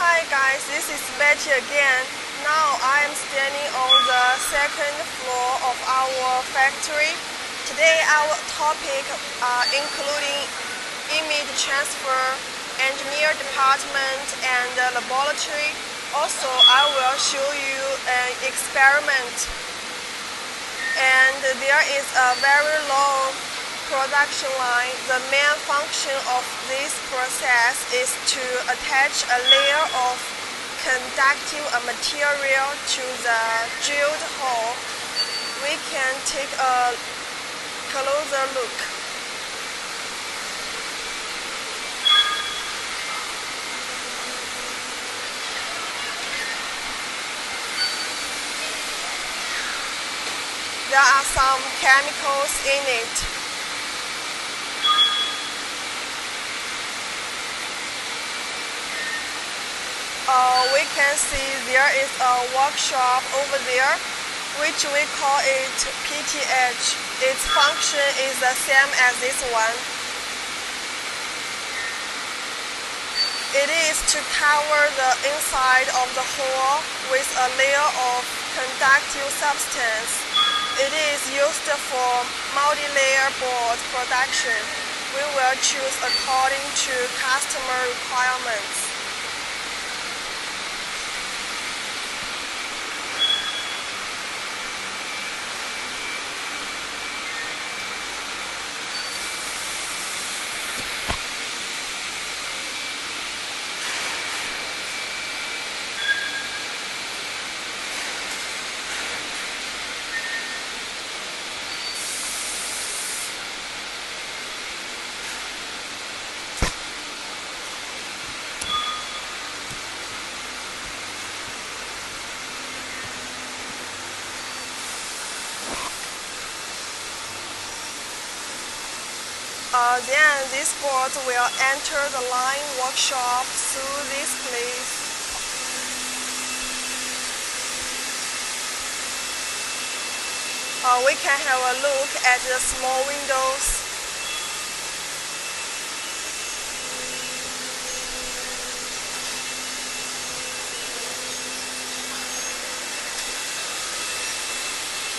Hi guys, this is Betty again. Now I am standing on the second floor of our factory. Today our topic including image transfer, engineer department, and laboratory. Also, I will show you an experiment. And there is a very long production line. The main function of this process is to attach a layer of conductive material to the drilled hole. We can take a closer look. There are some chemicals in it. We can see there is a workshop over there, which we call it PTH. Its function is the same as this one. It is to cover the inside of the hole with a layer of conductive substance. It is used for multi-layer board production. We will choose according to customer requirements. Then this board will enter the line workshop through this place. We can have a look at the small windows.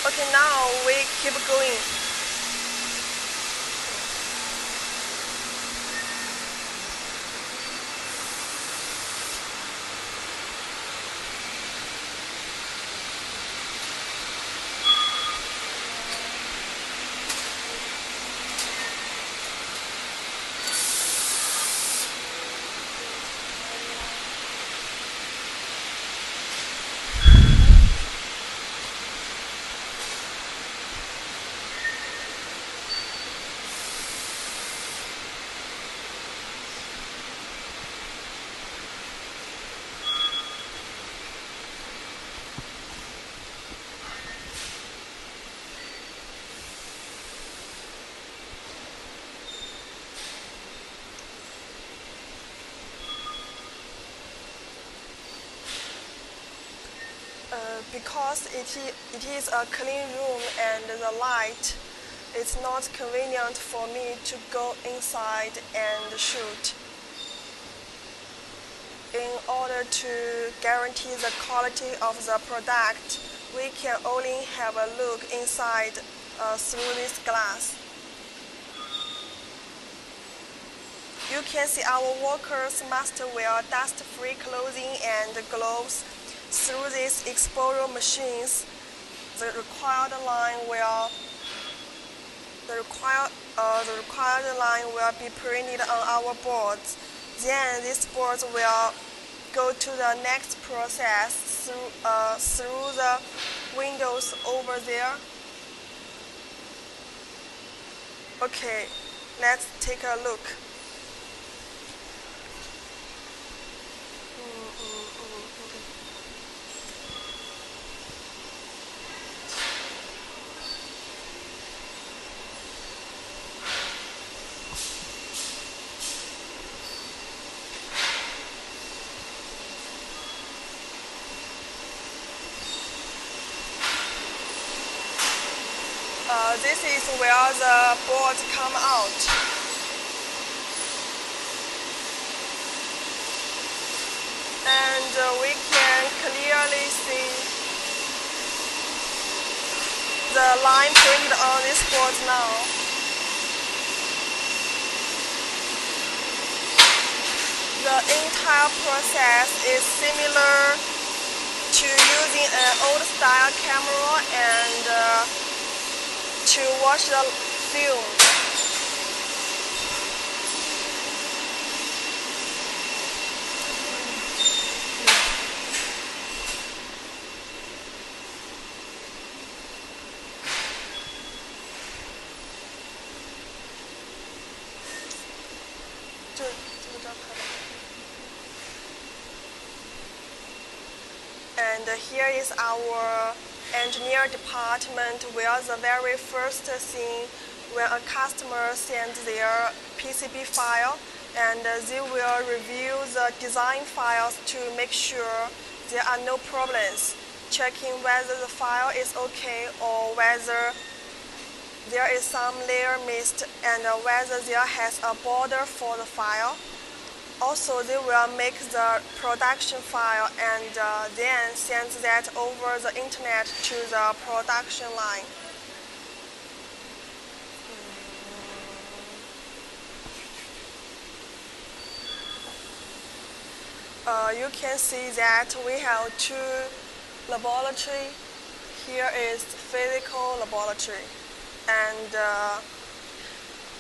Okay, now we keep going. Because it is a clean room and the light, it's not convenient for me to go inside and shoot. In order to guarantee the quality of the product, we can only have a look inside through this glass. You can see our workers must wear dust-free clothing and gloves. Through these exposure machines, the required line will be printed on our boards. Then this board will go to the next process through the windows over there. Okay, let's take a look. This is where the boards come out. clearly see the line printed on this board now. The entire process is similar to using an old style camera and to watch the film. And here is our engineer department, where the very first thing when a customer sends their PCB file, and they will review the design files to make sure there are no problems, checking whether the file is okay or whether there is some layer missed and whether there has a border for the file. Also, they will make the production file and then send that over the internet to the production line. You can see that we have two laboratories. Here is physical laboratory, and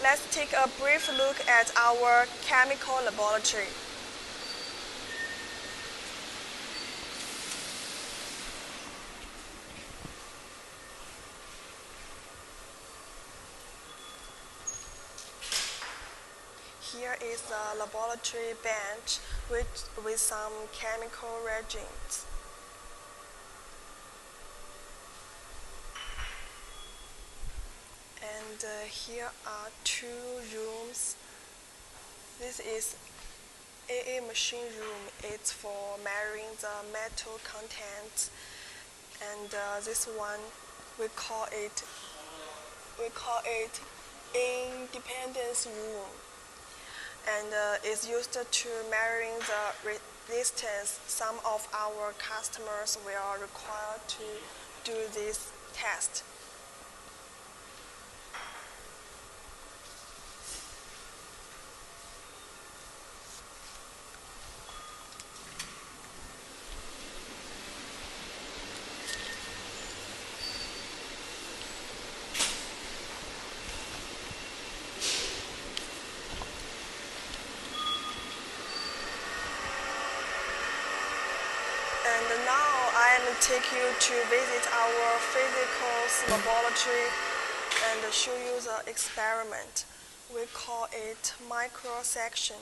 let's take a brief look at our chemical laboratory. Here is the laboratory bench with some chemical reagents. And here are two rooms. This is AA machine room. It's for measuring the metal content. And this one we call it independence room. And it's used to measuring the resistance. Some of our customers will require to do this test. And now I am take you to visit our physics laboratory and show you the experiment. We call it microsection.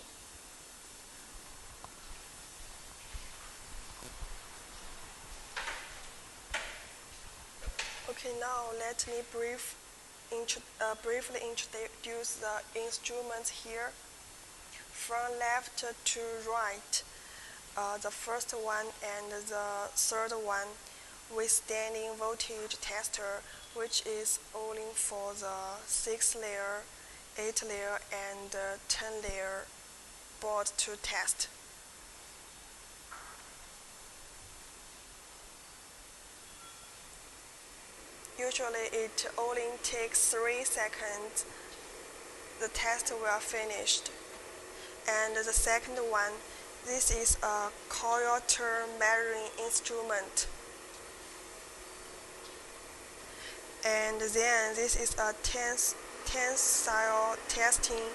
Okay, now let me briefly introduce the instruments here. From left to right. The first one and the third one withstanding voltage tester, which is only for the 6-layer, 8-layer, and 10-layer board to test. Usually it only takes 3 seconds. The test will finished. And the second one, this is a coil turn measuring instrument. And then this is a tensile testing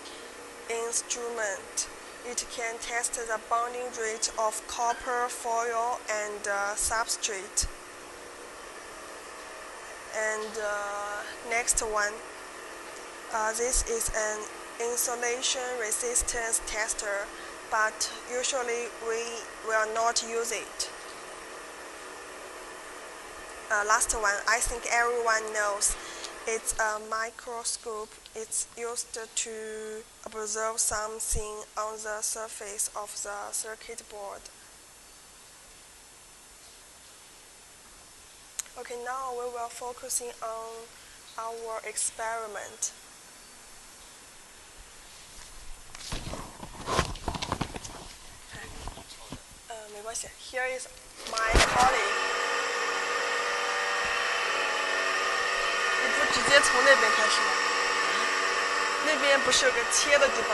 instrument. It can test the bonding rate of copper foil and substrate. And next one, this is an insulation resistance tester, but usually we will not use it. Last one, I think everyone knows. It's a microscope. It's used to observe something on the surface of the circuit board. Okay, now we will focusing on our experiment. person. Here is my colleague. 你不直接从那边开始吗？那边不是有个切的地方？